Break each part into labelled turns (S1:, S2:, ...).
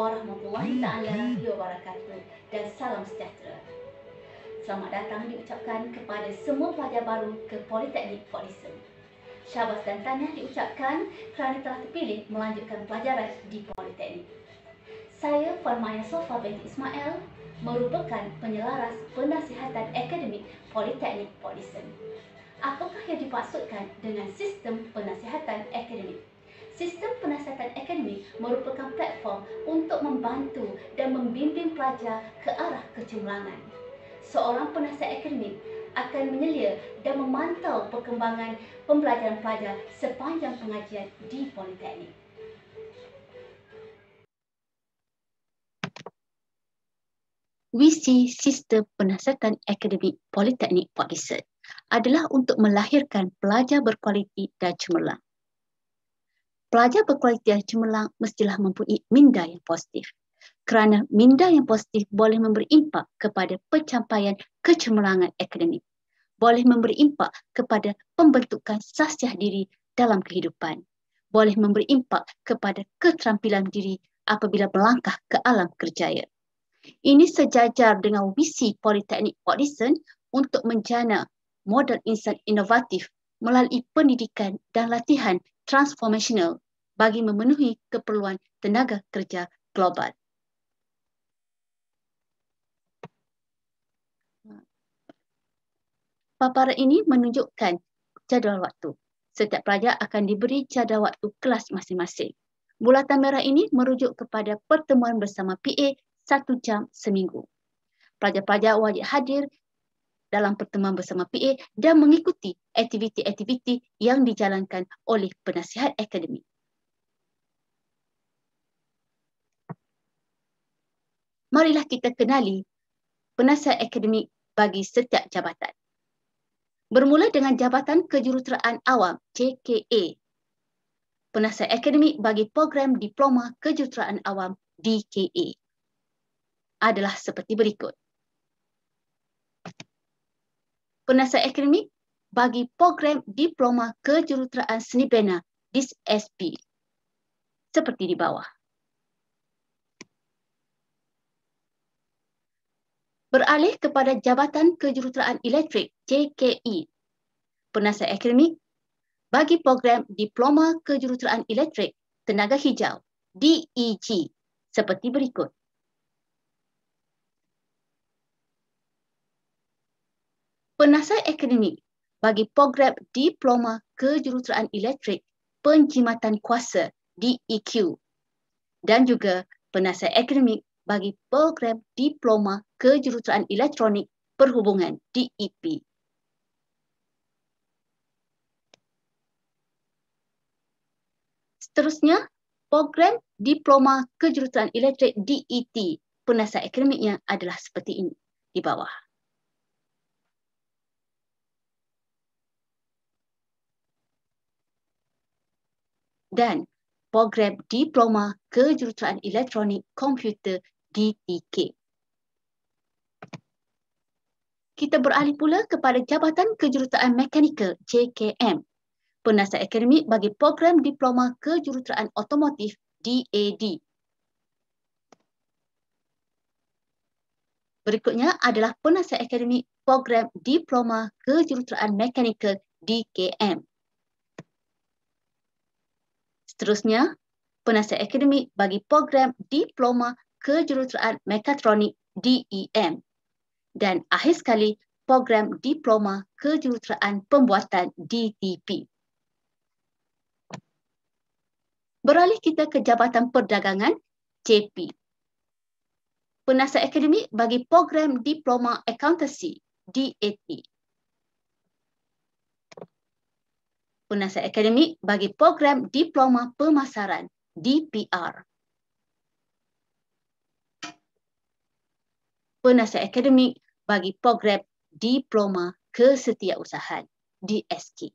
S1: warahmatullahi taala wabarakatuh dan salam sejahtera. Selamat datang diucapkan kepada semua pelajar baru ke Politeknik Port Dickson. Syabas dan tahniah diucapkan kerana telah terpilih melanjutkan pelajaran di Politeknik. Saya Farmaya Sofa binti Ismail merupakan penyelaras penasihatan akademik Politeknik Port Dickson. Apakah yang dimaksudkan dengan sistem penasihatan akademik? Sistem penasihatan akademik merupakan platform untuk membantu dan membimbing pelajar ke arah kecemerlangan. Seorang penasihat akademik akan menyelia dan memantau perkembangan pembelajaran pelajar sepanjang pengajian di Politeknik.
S2: Visi Sistem Penasihatan Akademik Politeknik Port Dickson adalah untuk melahirkan pelajar berkualiti dan cemerlang. Pelajar berkualiti dan cemerlang mestilah mempunyai minda yang positif. Kerana minda yang positif boleh memberi impak kepada pencapaian kecemerlangan akademik. Boleh memberi impak kepada pembentukan sahsiah diri dalam kehidupan. Boleh memberi impak kepada keterampilan diri apabila melangkah ke alam kerjaya. Ini sejajar dengan visi Politeknik Port Dickson untuk menjana model insan inovatif melalui pendidikan dan latihan transformational bagi memenuhi keperluan tenaga kerja global. Paparan ini menunjukkan jadual waktu. Setiap pelajar akan diberi jadual waktu kelas masing-masing. Bulatan merah ini merujuk kepada pertemuan bersama PA 1 jam seminggu. Pelajar-pelajar wajib hadir dalam pertemuan bersama PA dan mengikuti aktiviti-aktiviti yang dijalankan oleh penasihat akademik. Marilah kita kenali penasihat akademik bagi setiap jabatan. Bermula dengan Jabatan Kejuruteraan Awam JKA. Penasihat akademik bagi program Diploma Kejuruteraan Awam DKA adalah seperti berikut. Penasihat akademik bagi program Diploma Kejuruteraan Seni Bina DISP seperti di bawah. Beralih kepada Jabatan Kejuruteraan Elektrik JKE. Penasihat akademik bagi program Diploma Kejuruteraan Elektrik Tenaga Hijau DEG seperti berikut. Penasihat akademik bagi program Diploma Kejuruteraan Elektrik Penjimatan Kuasa DEQ dan juga penasihat akademik bagi program Diploma Kejuruteraan Elektronik Perhubungan DEP. Seterusnya, program Diploma Kejuruteraan Elektrik DET. Penasihat akademiknya adalah seperti ini di bawah. Dan program Diploma Kejuruteraan Elektronik Komputer DTK. Kita beralih pula kepada Jabatan Kejuruteraan Mekanikal JKM. Penasihat akademik bagi program Diploma Kejuruteraan Otomotif DAD. Berikutnya adalah penasihat akademik program Diploma Kejuruteraan Mekanikal DKM. Seterusnya, penasihat akademik bagi program Diploma Kejuruteraan Mekatronik DEM. Dan akhir sekali, program Diploma Kejuruteraan Pembuatan DTP. Beralih kita ke Jabatan Perdagangan JP. Penasihat akademik bagi program Diploma Accountancy DAT. Penasihat akademik bagi program Diploma Pemasaran DPR. Penasihat akademik bagi program Diploma Kesetiausahaan DSK.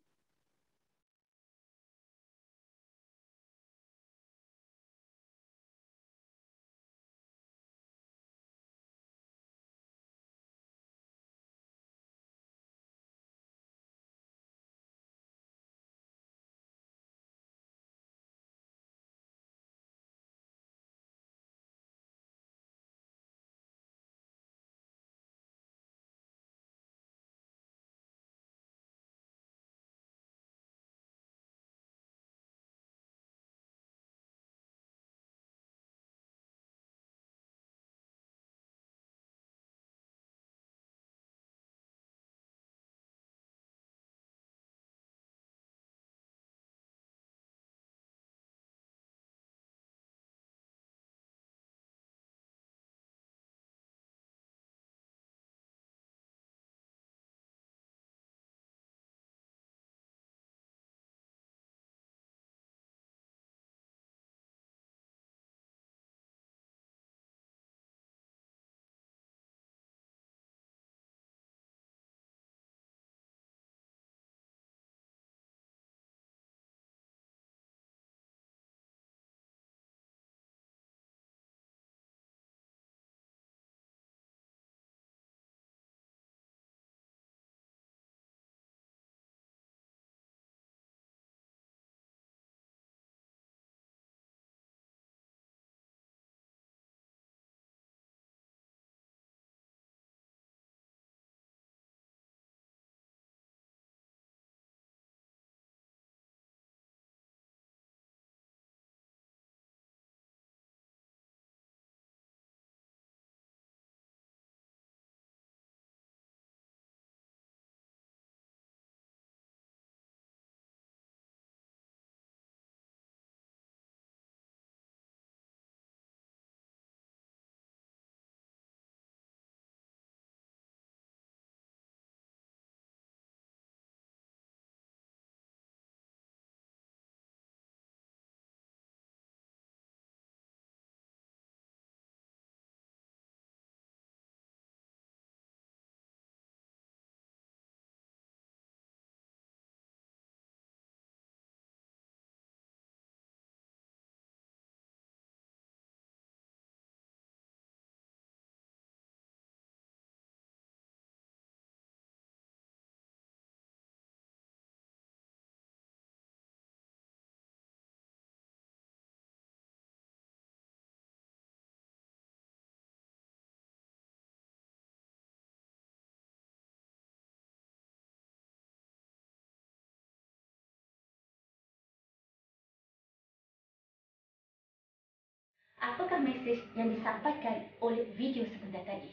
S1: Apakah mesej yang disampaikan oleh video sebentar tadi?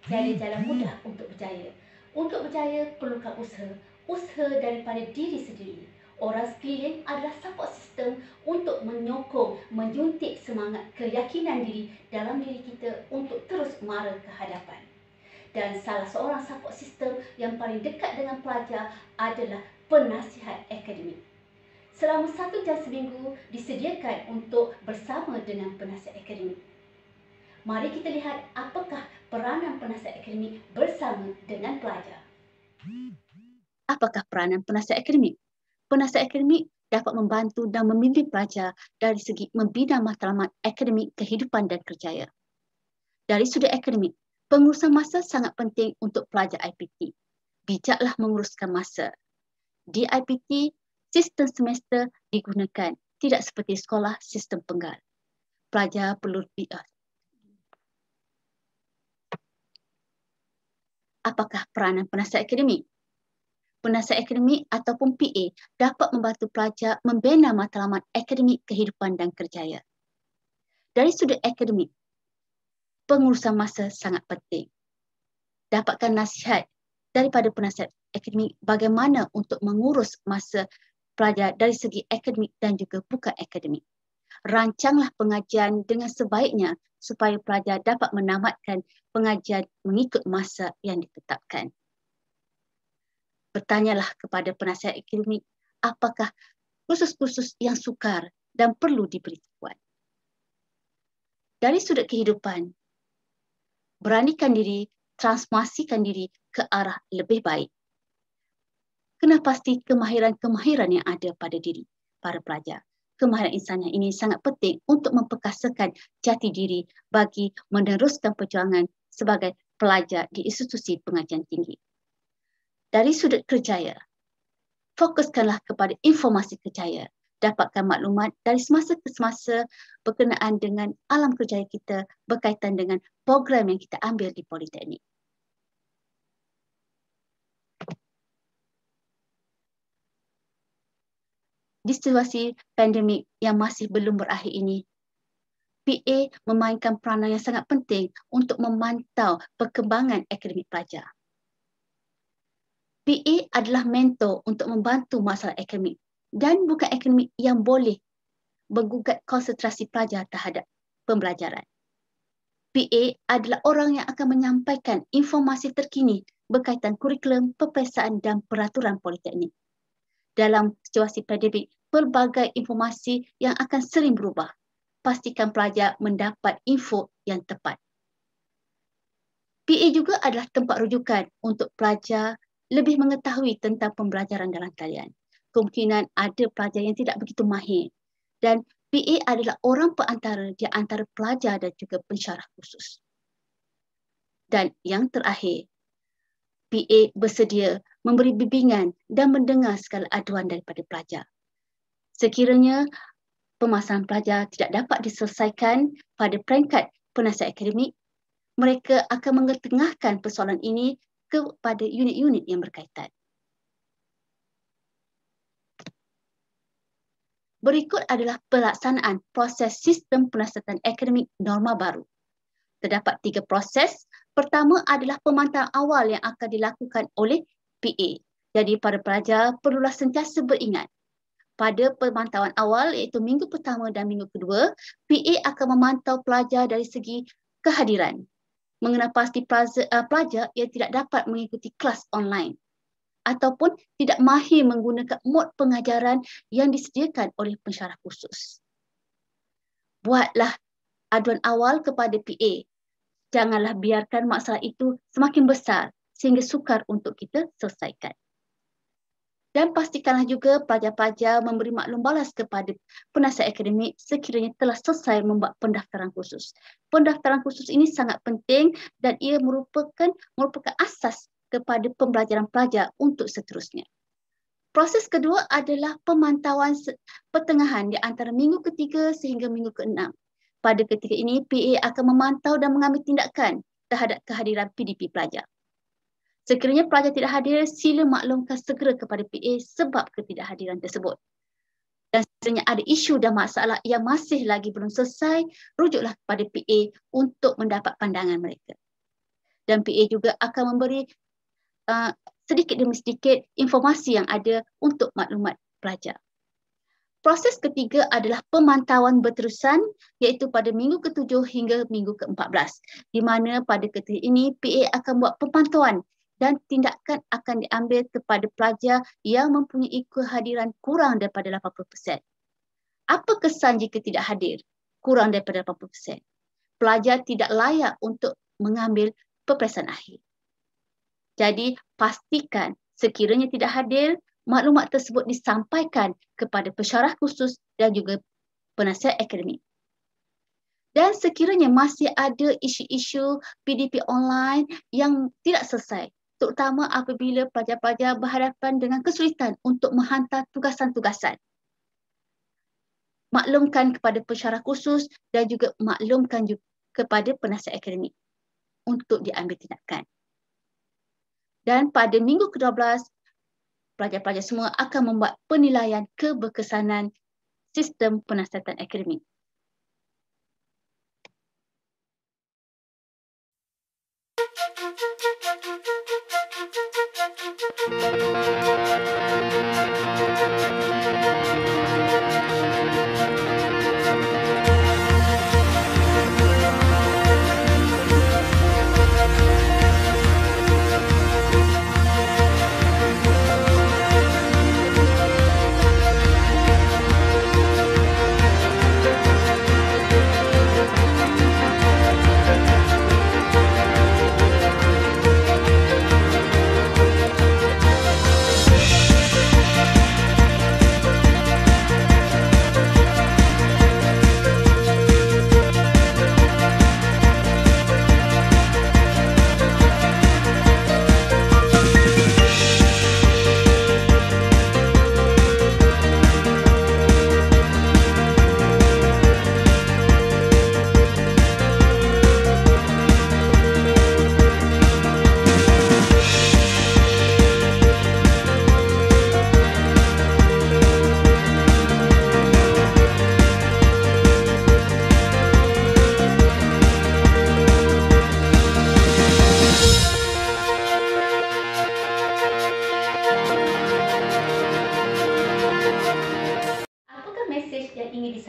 S1: Tiada jalan mudah untuk berjaya. Untuk berjaya perlukan usaha. Usaha daripada diri sendiri. Orang sekeliling adalah support system untuk menyokong, menyuntik semangat keyakinan diri dalam diri kita untuk terus mara ke hadapan. Dan salah seorang support system yang paling dekat dengan pelajar adalah penasihat akademik. Selama 1 jam seminggu disediakan untuk bersama dengan penasihat akademik. Mari kita lihat apakah peranan penasihat akademik bersama dengan pelajar.
S2: Apakah peranan penasihat akademik? Penasihat akademik dapat membantu dan membimbing pelajar dari segi membina matlamat akademik kehidupan dan kerjaya. Dari sudut akademik, pengurusan masa sangat penting untuk pelajar IPT. Bijaklah menguruskan masa. Di IPT, sistem semester digunakan, tidak seperti sekolah sistem penggal. Pelajar perlu Apakah peranan penasihat akademik? Penasihat akademik ataupun PA dapat membantu pelajar membina matlamat akademik kehidupan dan kerjaya. Dari sudut akademik, pengurusan masa sangat penting. Dapatkan nasihat daripada penasihat akademik bagaimana untuk mengurus masa pelajar dari segi akademik dan juga bukan akademik. Rancanglah pengajian dengan sebaiknya supaya pelajar dapat menamatkan pengajian mengikut masa yang ditetapkan. Bertanyalah kepada penasihat akademik apakah kursus-kursus yang sukar dan perlu diberitahuan. Dari sudut kehidupan, beranikan diri, transformasikan diri ke arah lebih baik. Kena pasti kemahiran-kemahiran yang ada pada diri para pelajar. Kemahiran insaniah ini sangat penting untuk memperkasakan jati diri bagi meneruskan perjuangan sebagai pelajar di institusi pengajian tinggi. Dari sudut kerjaya, fokuskanlah kepada informasi kerjaya. Dapatkan maklumat dari semasa ke semasa berkenaan dengan alam kerjaya kita berkaitan dengan program yang kita ambil di Politeknik. Di situasi pandemik yang masih belum berakhir ini, PA memainkan peranan yang sangat penting untuk memantau perkembangan akademik pelajar. PA adalah mentor untuk membantu masalah akademik dan bukan akademik yang boleh menggugat konsentrasi pelajar terhadap pembelajaran. PA adalah orang yang akan menyampaikan informasi terkini berkaitan kurikulum, peperiksaan dan peraturan Politeknik. Dalam situasi pandemik, pelbagai informasi yang akan sering berubah. Pastikan pelajar mendapat info yang tepat. PA juga adalah tempat rujukan untuk pelajar lebih mengetahui tentang pembelajaran dalam talian. Kemungkinan ada pelajar yang tidak begitu mahir dan PA adalah orang perantara di antara pelajar dan juga pensyarah khusus. Dan yang terakhir, PA bersedia memberi bimbingan dan mendengar segala aduan daripada pelajar. Sekiranya permasalahan pelajar tidak dapat diselesaikan pada peringkat penasihat akademik, mereka akan mengetengahkan persoalan ini kepada unit-unit yang berkaitan. Berikut adalah pelaksanaan proses sistem penasihatan akademik norma baru. Terdapat 3 proses. Pertama adalah pemantauan awal yang akan dilakukan oleh PA. Jadi para pelajar perlulah sentiasa beringat. Pada pemantauan awal iaitu minggu pertama dan minggu kedua, PA akan memantau pelajar dari segi kehadiran. Mengenal pasti pelajar yang tidak dapat mengikuti kelas online ataupun tidak mahir menggunakan mod pengajaran yang disediakan oleh pensyarah khusus. Buatlah aduan awal kepada PA. Janganlah biarkan masalah itu semakin besar sehingga sukar untuk kita selesaikan. Dan pastikanlah juga pelajar-pelajar memberi maklum balas kepada penasihat akademik sekiranya telah selesai membuat pendaftaran khusus. Pendaftaran khusus ini sangat penting dan ia merupakan asas kepada pembelajaran pelajar untuk seterusnya. Proses kedua adalah pemantauan pertengahan di antara minggu ketiga sehingga minggu ke-6. Pada ketika ini, PA akan memantau dan mengambil tindakan terhadap kehadiran PDP pelajar. Sekiranya pelajar tidak hadir, sila maklumkan segera kepada PA sebab ketidakhadiran tersebut. Dan sekiranya ada isu dan masalah yang masih lagi belum selesai, rujuklah kepada PA untuk mendapat pandangan mereka. Dan PA juga akan memberi sedikit demi sedikit informasi yang ada untuk maklumat pelajar. Proses ketiga adalah pemantauan berterusan, iaitu pada minggu ke-7 hingga minggu ke-14, di mana pada ketika ini PA akan buat pemantauan dan tindakan akan diambil kepada pelajar yang mempunyai kehadiran kurang daripada 80%. Apa kesan jika tidak hadir kurang daripada 80%? Pelajar tidak layak untuk mengambil peperiksaan akhir. Jadi pastikan sekiranya tidak hadir, maklumat tersebut disampaikan kepada pensyarah khusus dan juga penasihat akademik. Dan sekiranya masih ada isu-isu PDP online yang tidak selesai, terutama apabila pelajar-pelajar berhadapan dengan kesulitan untuk menghantar tugasan-tugasan, maklumkan kepada pensyarah khusus dan juga maklumkan juga kepada penasihat akademik untuk diambil tindakan. Dan pada minggu ke-12, pelajar-pelajar semua akan membuat penilaian keberkesanan sistem penasihatan akademik.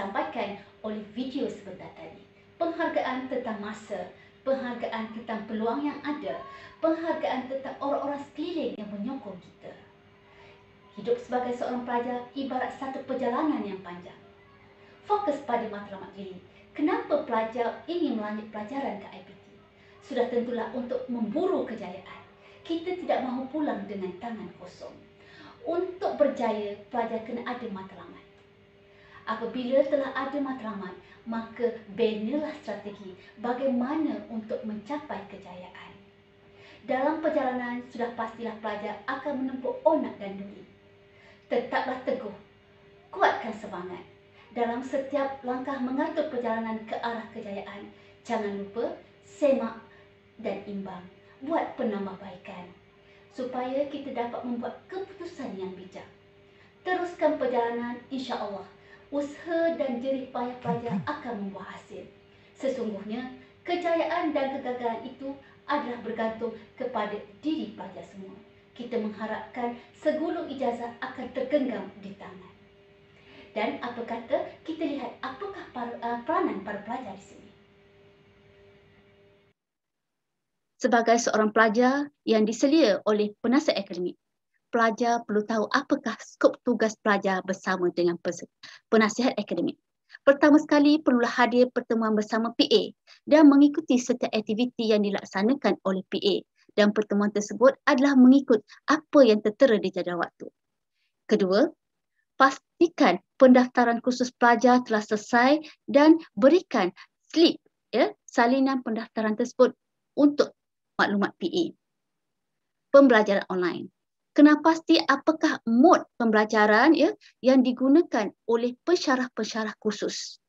S1: disampaikan oleh video sebentar tadi. Penghargaan tentang masa, penghargaan tentang peluang yang ada, penghargaan tentang orang-orang sekeliling yang menyokong kita. Hidup sebagai seorang pelajar ibarat satu perjalanan yang panjang. Fokus pada matlamat diri. Kenapa pelajar ingin melanjut pelajaran ke IPT? Sudah tentulah untuk memburu kejayaan. Kita tidak mahu pulang dengan tangan kosong. Untuk berjaya, pelajar kena ada matlamat. Apabila telah ada matlamat, maka binalah strategi bagaimana untuk mencapai kejayaan. Dalam perjalanan, sudah pastilah pelajar akan menempuh onak dan duri. Tetaplah teguh, kuatkan semangat. Dalam setiap langkah mengatur perjalanan ke arah kejayaan, jangan lupa semak dan imbang. Buat penambahbaikan supaya kita dapat membuat keputusan yang bijak. Teruskan perjalanan, insya-Allah. Usaha dan jerih payah pelajar akan membuah hasil. Sesungguhnya, kejayaan dan kegagalan itu adalah bergantung kepada diri pelajar semua. Kita mengharapkan segulung ijazah akan tergenggam di tangan. Dan apa kata, kita lihat apakah peranan para pelajar di sini.
S2: Sebagai seorang pelajar yang diselia oleh penasihat akademik, pelajar perlu tahu apakah skop tugas pelajar bersama dengan penasihat akademik. Pertama sekali, perlulah hadir pertemuan bersama PA dan mengikuti setiap aktiviti yang dilaksanakan oleh PA. Dan pertemuan tersebut adalah mengikut apa yang tertera di jadual waktu. Kedua, pastikan pendaftaran khusus pelajar telah selesai dan berikan slip salinan pendaftaran tersebut untuk maklumat PA. Pembelajaran online. Kena pasti apakah mod pembelajaran yang digunakan oleh pensyarah-pensyarah khusus.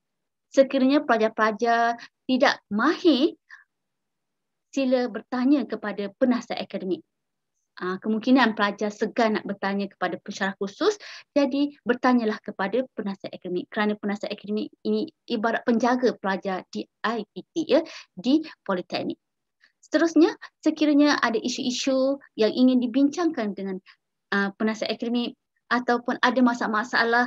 S2: Sekiranya pelajar-pelajar tidak mahir, sila bertanya kepada penasihat akademik kemungkinan pelajar segan nak bertanya kepada pensyarah khusus, jadi bertanyalah kepada penasihat akademik, kerana penasihat akademik ini ibarat penjaga pelajar di IPT, ya, di Politeknik. Seterusnya, sekiranya ada isu-isu yang ingin dibincangkan dengan penasihat akademik ataupun ada masalah-masalah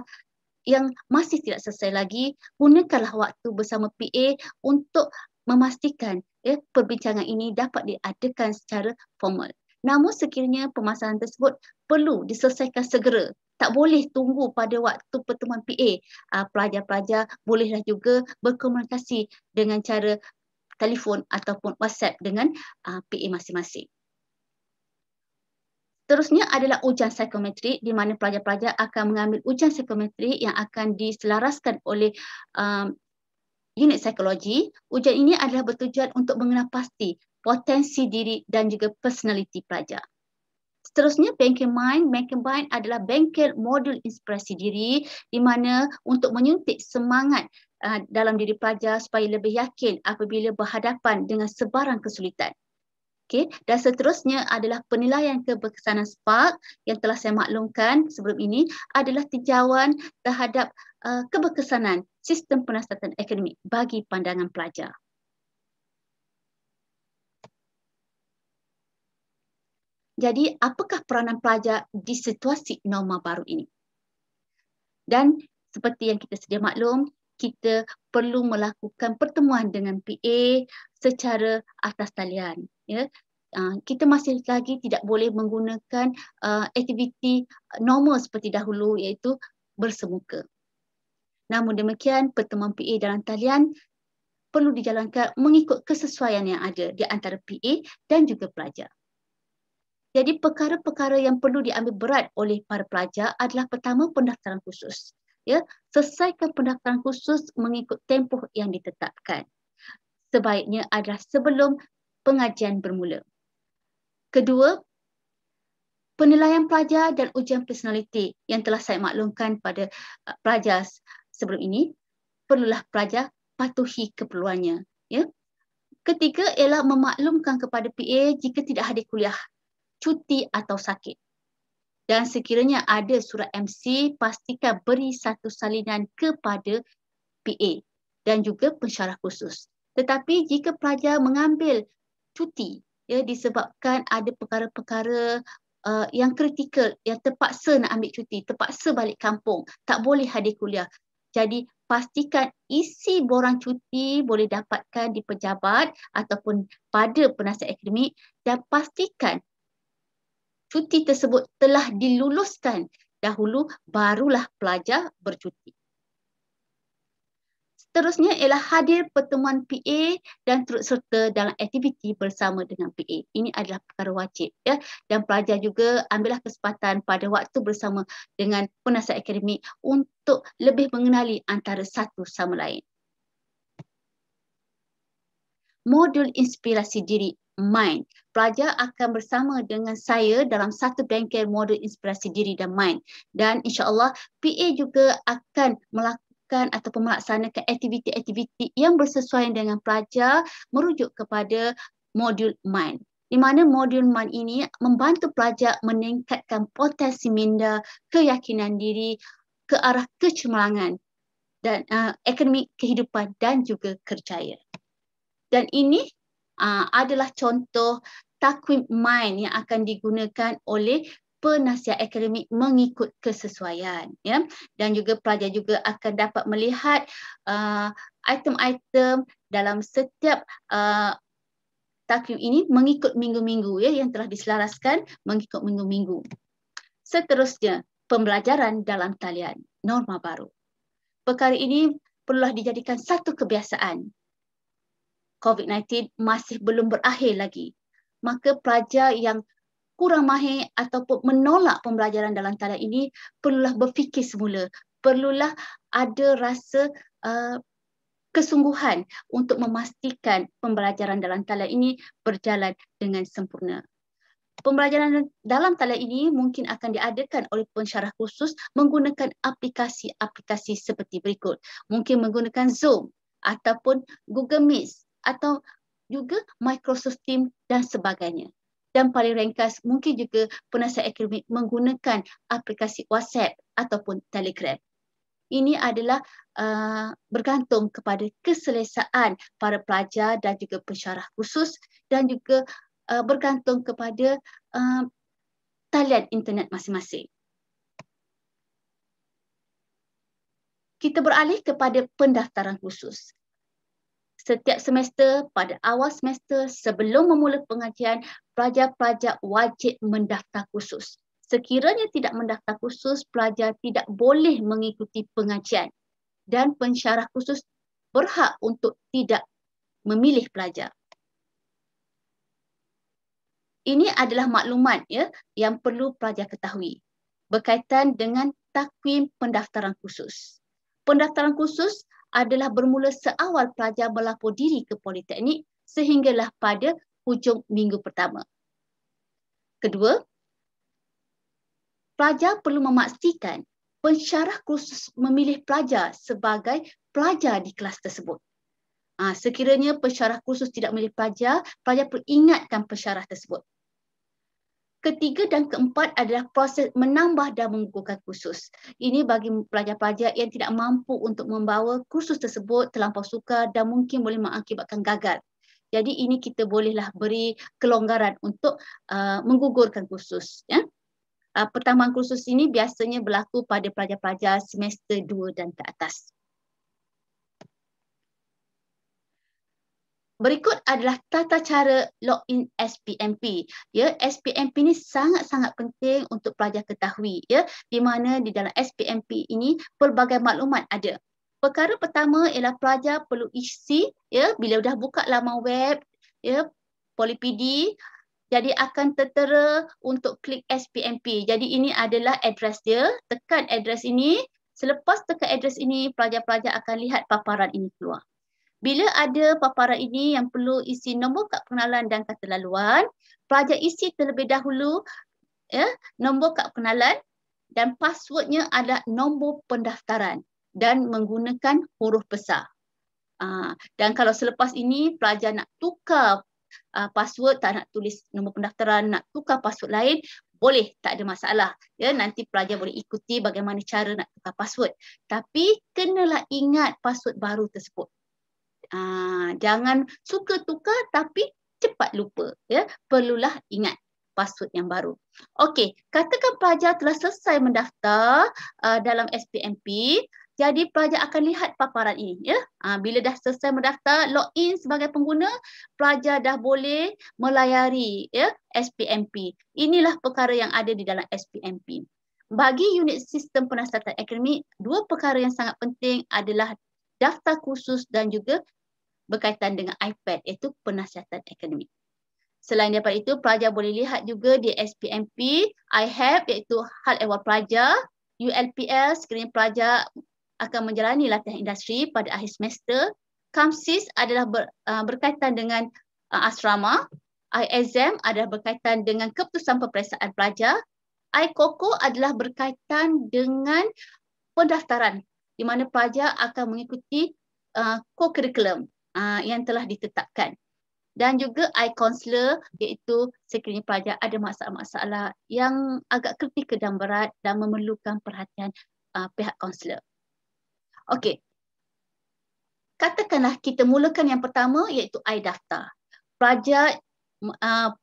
S2: yang masih tidak selesai lagi, gunakanlah waktu bersama PA untuk memastikan, ya, perbincangan ini dapat diadakan secara formal. Namun sekiranya permasalahan tersebut perlu diselesaikan segera, tak boleh tunggu pada waktu pertemuan PA. Pelajar-pelajar bolehlah juga berkomunikasi dengan cara telefon ataupun WhatsApp dengan PA masing-masing. Seterusnya adalah ujian psikometrik, di mana pelajar-pelajar akan mengambil ujian psikometrik yang akan diselaraskan oleh unit psikologi. Ujian ini adalah bertujuan untuk mengenal pasti potensi diri dan juga personaliti pelajar. Seterusnya, bengkel mind. Bengkel mind adalah bengkel modul inspirasi diri, di mana untuk menyuntik semangat dalam diri pelajar supaya lebih yakin apabila berhadapan dengan sebarang kesulitan. Okay. Dan seterusnya adalah penilaian keberkesanan SPARK yang telah saya maklumkan sebelum ini adalah tinjauan terhadap keberkesanan sistem penasihatan akademik bagi pandangan pelajar. Jadi, apakah peranan pelajar di situasi norma baru ini? Dan seperti yang kita sedia maklum, kita perlu melakukan pertemuan dengan PA secara atas talian. Ya. Kita masih lagi tidak boleh menggunakan aktiviti normal seperti dahulu, iaitu bersemuka. Namun demikian, pertemuan PA dalam talian perlu dijalankan mengikut kesesuaian yang ada di antara PA dan juga pelajar. Jadi perkara-perkara yang perlu diambil berat oleh para pelajar adalah pertama, pendaftaran khusus. Ya, selesaikan pendaftaran khusus mengikut tempoh yang ditetapkan. Sebaiknya adalah sebelum pengajian bermula. Kedua, penilaian pelajar dan ujian personaliti yang telah saya maklumkan pada pelajar sebelum ini, perlulah pelajar patuhi keperluannya. Ya. Ketiga ialah memaklumkan kepada PA jika tidak hadir kuliah, cuti atau sakit. Dan sekiranya ada surat MC, pastikan beri satu salinan kepada PA dan juga pensyarah khusus. Tetapi jika pelajar mengambil cuti, ya, disebabkan ada perkara-perkara yang kritikal, yang terpaksa nak ambil cuti, terpaksa balik kampung, tak boleh hadir kuliah. Jadi pastikan isi borang cuti boleh dapatkan di pejabat ataupun pada penasihat akademik, dan pastikan cuti tersebut telah diluluskan dahulu, barulah pelajar bercuti. Seterusnya ialah hadir pertemuan PA dan turut serta dalam aktiviti bersama dengan PA. Ini adalah perkara wajib, ya. Dan pelajar juga ambillah kesempatan pada waktu bersama dengan penasihat akademik untuk lebih mengenali antara satu sama lain. Modul inspirasi diri mind. Pelajar akan bersama dengan saya dalam satu bengkel modul inspirasi diri dan mind. Dan insya-Allah PA juga akan melakukan ataupun melaksanakan aktiviti-aktiviti yang bersesuaian dengan pelajar merujuk kepada modul mind. Di mana modul mind ini membantu pelajar meningkatkan potensi minda, keyakinan diri ke arah kecemerlangan dan akademik kehidupan dan juga kerjaya. Dan ini adalah contoh takwim mind yang akan digunakan oleh penasihat akademik mengikut kesesuaian, ya. Dan juga pelajar juga akan dapat melihat item-item dalam setiap takwim ini mengikut minggu-minggu, ya, yang telah diselaraskan mengikut minggu-minggu. Seterusnya, pembelajaran dalam talian norma baru. Perkara ini perlulah dijadikan satu kebiasaan. COVID-19 masih belum berakhir lagi. Maka pelajar yang kurang mahir ataupun menolak pembelajaran dalam talian ini perlulah berfikir semula. Perlulah ada rasa kesungguhan untuk memastikan pembelajaran dalam talian ini berjalan dengan sempurna. Pembelajaran dalam talian ini mungkin akan diadakan oleh pensyarah khusus menggunakan aplikasi-aplikasi seperti berikut. Mungkin menggunakan Zoom ataupun Google Meet atau juga Microsoft Teams dan sebagainya. Dan paling ringkas, mungkin juga penasihat akademik menggunakan aplikasi WhatsApp ataupun Telegram. Ini adalah bergantung kepada keselesaan para pelajar dan juga pensyarah khusus, dan juga bergantung kepada talian internet masing-masing. Kita beralih kepada pendaftaran khusus. Setiap semester, pada awal semester sebelum memula pengajian, pelajar-pelajar wajib mendaftar khusus. Sekiranya tidak mendaftar khusus, pelajar tidak boleh mengikuti pengajian dan pensyarah khusus berhak untuk tidak memilih pelajar. Ini adalah maklumat yang perlu pelajar ketahui berkaitan dengan takwim pendaftaran khusus. Pendaftaran khusus adalah bermula seawal pelajar melapor diri ke Politeknik sehinggalah pada hujung minggu pertama. Kedua, pelajar perlu memastikan pensyarah khusus memilih pelajar sebagai pelajar di kelas tersebut. Sekiranya pensyarah khusus tidak memilih pelajar, pelajar perlu ingatkan pensyarah tersebut. Ketiga dan keempat adalah proses menambah dan menggugurkan kursus. Ini bagi pelajar-pelajar yang tidak mampu untuk membawa kursus tersebut terlampau sukar dan mungkin boleh mengakibatkan gagal. Jadi ini kita bolehlah beri kelonggaran untuk menggugurkan kursus. Pertambahan kursus ini biasanya berlaku pada pelajar-pelajar semester 2 dan ke atas. Berikut adalah tata cara login SPMP. SPMP ini sangat-sangat penting untuk pelajar ketahui, di mana di dalam SPMP ini pelbagai maklumat ada. Perkara pertama ialah pelajar perlu isi, bila dah buka laman web, PoliPD, jadi akan tertera untuk klik SPMP. Jadi ini adalah adres dia. Tekan adres ini. Selepas tekan adres ini, pelajar-pelajar akan lihat paparan ini keluar. Bila ada paparan ini yang perlu isi nombor kad pengenalan dan kata laluan, pelajar isi terlebih dahulu nombor kad pengenalan dan passwordnya adalah nombor pendaftaran dan menggunakan huruf besar. Dan kalau selepas ini pelajar nak tukar password, tak nak tulis nombor pendaftaran, nak tukar password lain, boleh, tak ada masalah. Nanti pelajar boleh ikuti bagaimana cara nak tukar password. Tapi kenalah ingat password baru tersebut. Jangan suka tukar tapi cepat lupa. Perlulah ingat password yang baru. Okey, katakan pelajar telah selesai mendaftar dalam SPMP. Jadi pelajar akan lihat paparan ini. Bila dah selesai mendaftar, login sebagai pengguna, pelajar dah boleh melayari SPMP. Inilah perkara yang ada di dalam SPMP. Bagi unit sistem penasihatan akademik, dua perkara yang sangat penting adalah daftar kursus dan juga berkaitan dengan iPad, iaitu penasihatan akademik. Selain daripada itu, pelajar boleh lihat juga di SPMP, IHAP iaitu Hal Ehwal Pelajar, ULPL sekiranya pelajar akan menjalani latihan industri pada akhir semester, KAMSIS adalah berkaitan dengan asrama, iExam adalah berkaitan dengan keputusan peperiksaan pelajar, iCOCO adalah berkaitan dengan pendaftaran di mana pelajar akan mengikuti co-curriculum yang telah ditetapkan. Dan juga iCounselor iaitu sekiranya pelajar ada masalah-masalah yang agak kritikal dan berat dan memerlukan perhatian pihak kaunselor. Okey. Katakanlah kita mulakan yang pertama iaitu iDaftar. Pelajar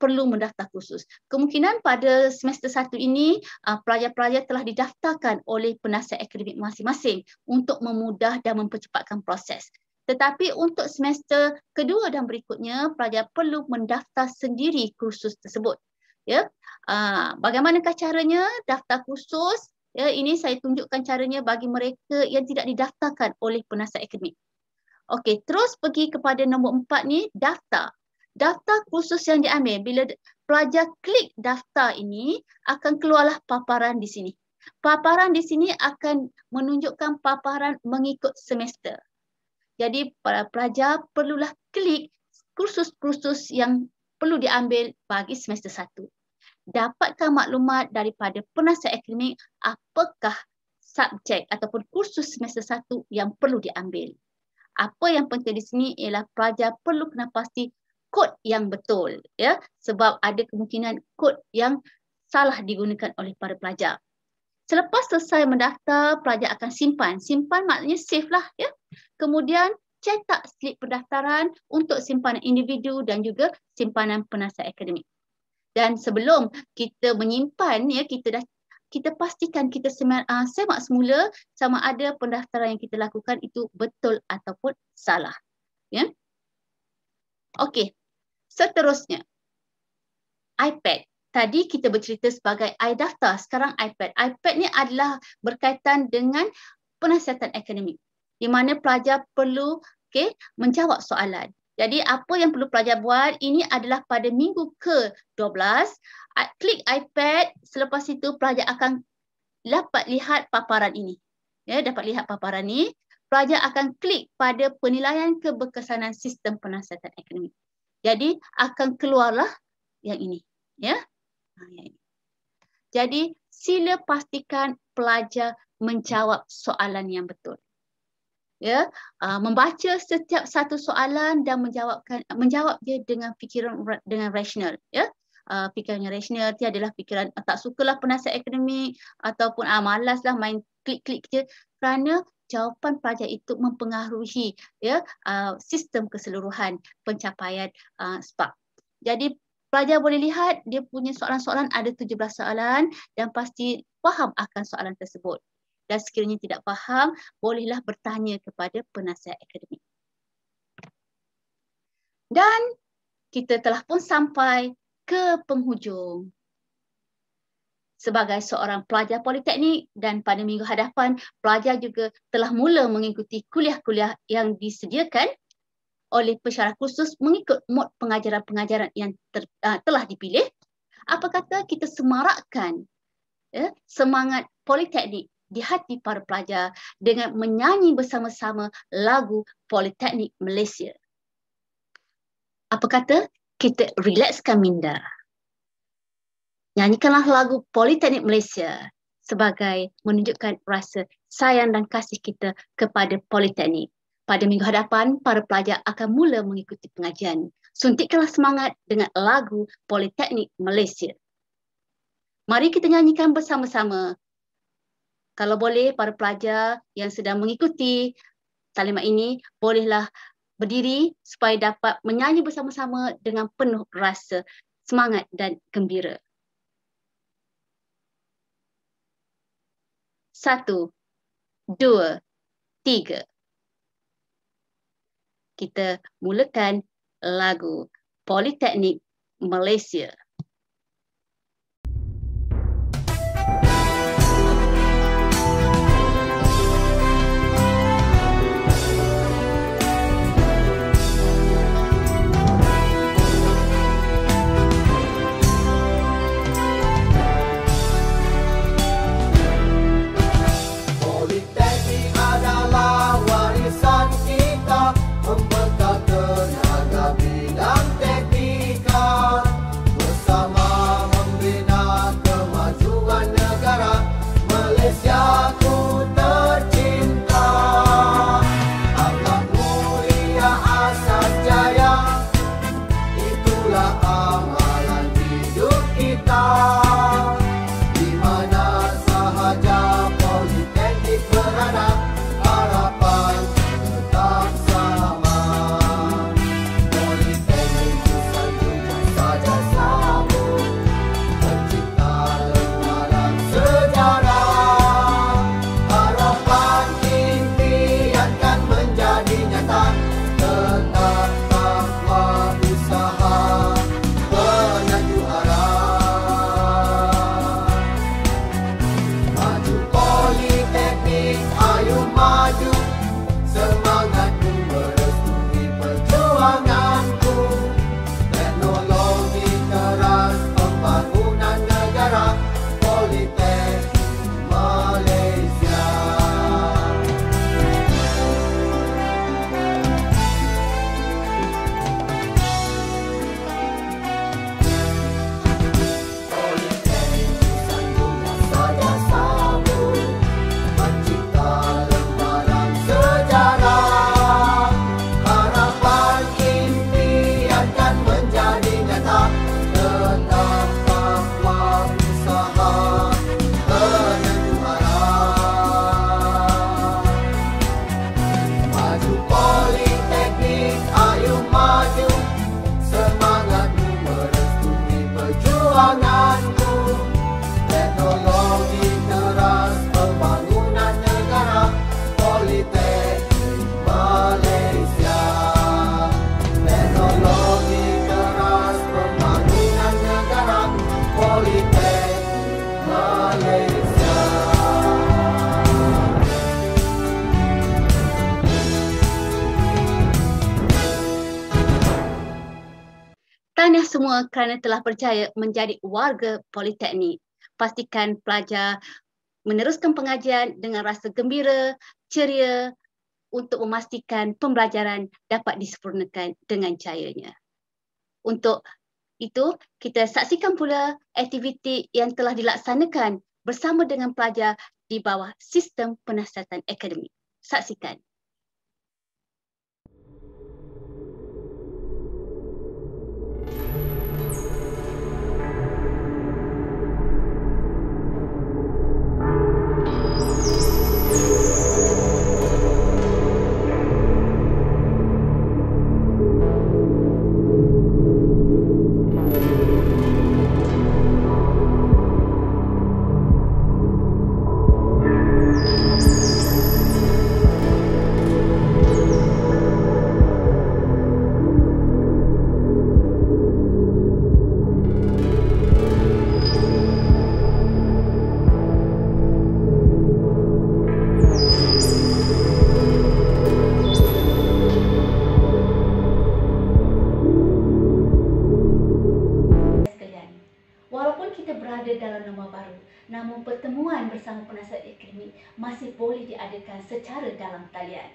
S2: perlu mendaftar khusus. Kemungkinan pada semester 1 ini pelajar-pelajar telah didaftarkan oleh penasihat akademik masing-masing untuk memudah dan mempercepatkan proses. Tetapi untuk semester kedua dan berikutnya, pelajar perlu mendaftar sendiri kursus tersebut. Bagaimanakah caranya daftar kursus? Ini saya tunjukkan caranya bagi mereka yang tidak didaftarkan oleh penasihat akademik. Okey, terus pergi kepada nombor 4 ni, daftar. Daftar kursus yang diambil. Bila pelajar klik daftar ini, akan keluarlah paparan di sini. Paparan di sini akan menunjukkan paparan mengikut semester. Jadi para pelajar perlulah klik kursus-kursus yang perlu diambil bagi semester 1. Dapatkan maklumat daripada penasihat akademik apakah subjek ataupun kursus semester 1 yang perlu diambil. Apa yang penting di sini ialah pelajar perlu kena pasti kod yang betul, ya, sebab ada kemungkinan kod yang salah digunakan oleh para pelajar. Selepas selesai mendaftar, pelajar akan simpan. Simpan maknanya save lah, ya. Kemudian cetak slip pendaftaran untuk simpanan individu dan juga simpanan penasihat akademik. Dan sebelum kita menyimpan, ya, kita pastikan kita semak semula sama ada pendaftaran yang kita lakukan itu betul ataupun salah. Ya. Okey. Seterusnya, iPad. Tadi kita bercerita sebagai iDaftar, sekarang iPad. iPad ni adalah berkaitan dengan penasihatan akademik, di mana pelajar perlu menjawab soalan. Jadi apa yang perlu pelajar buat ini adalah pada minggu ke-12, klik iPad, selepas itu pelajar akan dapat lihat paparan ini. Ya, dapat lihat paparan ini, pelajar akan klik pada penilaian keberkesanan sistem penasihatan akademik. Jadi akan keluarlah yang ini, ya. Yang ini. Jadi sila pastikan pelajar menjawab soalan yang betul. Ya, membaca setiap satu soalan dan menjawab dia dengan fikiran dengan rasional, ya. Fikiran yang rasional tiadalah fikiran tak sukalah penasihat akademik ataupun malaslah main klik-klik je, kerana jawapan pelajar itu mempengaruhi, ya, sistem keseluruhan pencapaian SPARK. Jadi pelajar boleh lihat dia punya soalan-soalan ada 17 soalan dan pasti faham akan soalan tersebut. Dan sekiranya tidak faham, bolehlah bertanya kepada penasihat akademik. Dan kita telah pun sampai ke penghujung. Sebagai seorang pelajar politeknik dan pada minggu hadapan, pelajar juga telah mula mengikuti kuliah-kuliah yang disediakan oleh pensyarah kursus mengikut mod pengajaran-pengajaran yang telah dipilih. Apa kata kita semarakkan, ya, semangat politeknik di hati para pelajar dengan menyanyi bersama-sama lagu Politeknik Malaysia. Apa kata kita relaxkan minda. Nyanyikanlah lagu Politeknik Malaysia sebagai menunjukkan rasa sayang dan kasih kita kepada politeknik. Pada minggu hadapan, para pelajar akan mula mengikuti pengajian. Suntikkanlah semangat dengan lagu Politeknik Malaysia. Mari kita nyanyikan bersama-sama. Kalau boleh, para pelajar yang sedang mengikuti talimat ini, bolehlah berdiri supaya dapat menyanyi bersama-sama dengan penuh rasa semangat dan gembira. 1, 2, 3. Kita mulakan lagu Politeknik Malaysia. semua kerana telah percaya menjadi warga Politeknik. Pastikan pelajar meneruskan pengajian dengan rasa gembira, ceria untuk memastikan pembelajaran dapat disempurnakan dengan cayanya. Untuk itu, kita saksikan pula aktiviti yang telah dilaksanakan bersama dengan pelajar di bawah sistem penasihatan akademik. Saksikan.
S1: Walaupun kita berada dalam nama baru, namun pertemuan bersama penasihat akademik masih boleh diadakan secara dalam talian.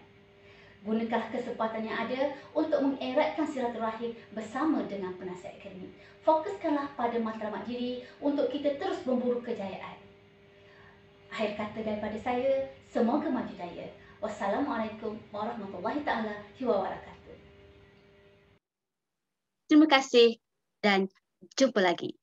S1: Gunakanlah kesempatan yang ada untuk mengeratkan silaturahim bersama dengan penasihat akademik. Fokuskanlah pada matlamat diri untuk kita terus memburu kejayaan. Akhir kata daripada saya, semoga maju jaya. Wassalamualaikum warahmatullahi taala wabarakatuh.
S2: Terima kasih dan jumpa lagi.